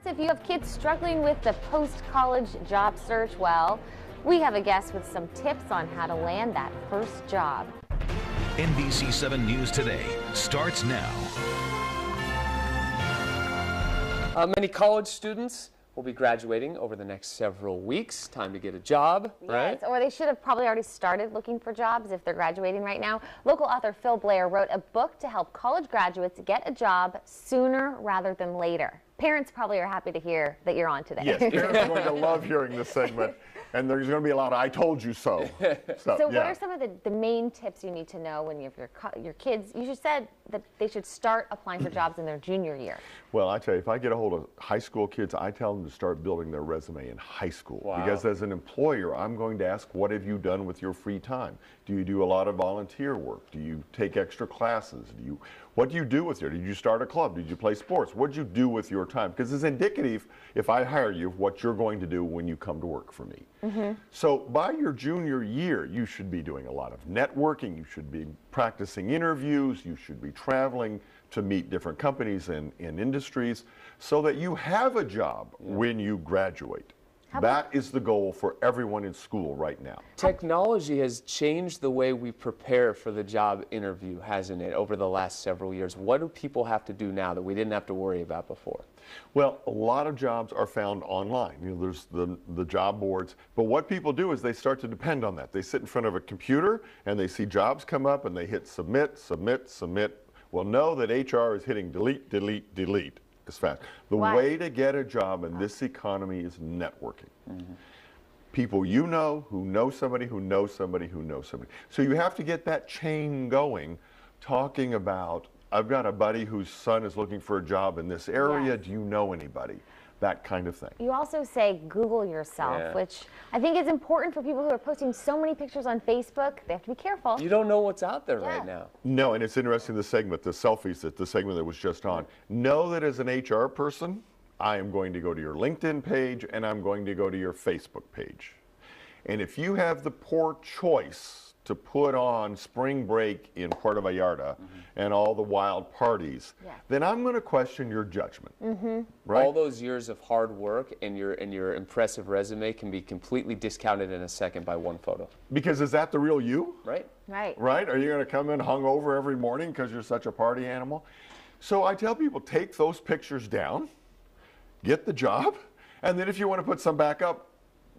if you have kids struggling with the post-college job search, well, we have a guest with some tips on how to land that first job. NBC 7 News Today starts now. Many college students will be graduating over the next several weeks. Time to get a job, right? Yes, or they should have probably already started looking for jobs if they're graduating right now. Local author Phil Blair wrote a book to help college graduates get a job sooner rather than later. Parents probably are happy to hear that you're on today. Yes, parents are going to love hearing this segment, and there's going to be a lot of "I told you so." So yeah. what are some of the main tips you need to know when you have your kids? You just said that they should start applying for jobs in their junior year. Well, I tell you, if I get a hold of high school kids, I tell them to start building their resume in high school. Wow. Because as an employer, I'm going to ask, what have you done with your free time? Do you do a lot of volunteer work? Do you take extra classes? What do you do with it? Did you start a club? Did you play sports? What did you do with your time? Because it's indicative, if I hire you, what you're going to do when you come to work for me. Mm-hmm. So by your junior year, you should be doing a lot of networking. You should be practicing interviews. You should be traveling to meet different companies and industries so that you have a job when you graduate. That is the goal for everyone in school right now. Technology has changed the way we prepare for the job interview, hasn't it, over the last several years? What do people have to do now that we didn't have to worry about before? Well, a lot of jobs are found online. There's the job boards. But what people do is they start to depend on that. They sit in front of a computer and they see jobs come up and they hit submit, submit, submit. Well, know that HR is hitting delete, delete, delete as fast. The way to get a job in this economy is networking. Mm-hmm. People you know, who know somebody, who knows somebody, who knows somebody. So you have to get that chain going, talking about, I've got a buddy whose son is looking for a job in this area. Yes. Do you know anybody? That kind of thing. You also say Google yourself, which I think is important for people who are posting so many pictures on Facebook. They have to be careful. You don't know what's out there right now. No, and it's interesting, the segment, the selfies, the segment that was just on. Know that as an HR person, I am going to go to your LinkedIn page and I'm going to go to your Facebook page. And if you have the poor choice to put on spring break in Puerto Vallarta and all the wild parties, then I'm going to question your judgment. Right? All those years of hard work and your impressive resume can be completely discounted in a second by one photo. Because is that the real you? Right. Right. Right? Are you going to come in hungover every morning because you're such a party animal? So I tell people, take those pictures down, get the job, and then if you want to put some back up,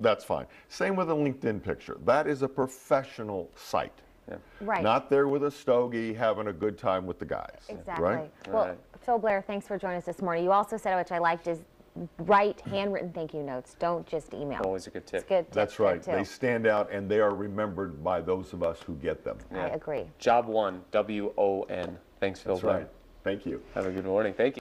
that's fine. Same with a LinkedIn picture. That is a professional site. Yeah. Right. Not there with a stogie having a good time with the guys. Exactly. Right? Well, Phil Blair, thanks for joining us this morning. You also said, which I liked, is write handwritten thank you notes. Don't just email. Always a good tip. It's a good tip. That's right. They stand out and they are remembered by those of us who get them. I agree. Job one, W-O-N. Thanks, Phil Blair. Right. Thank you. Have a good morning. Thank you.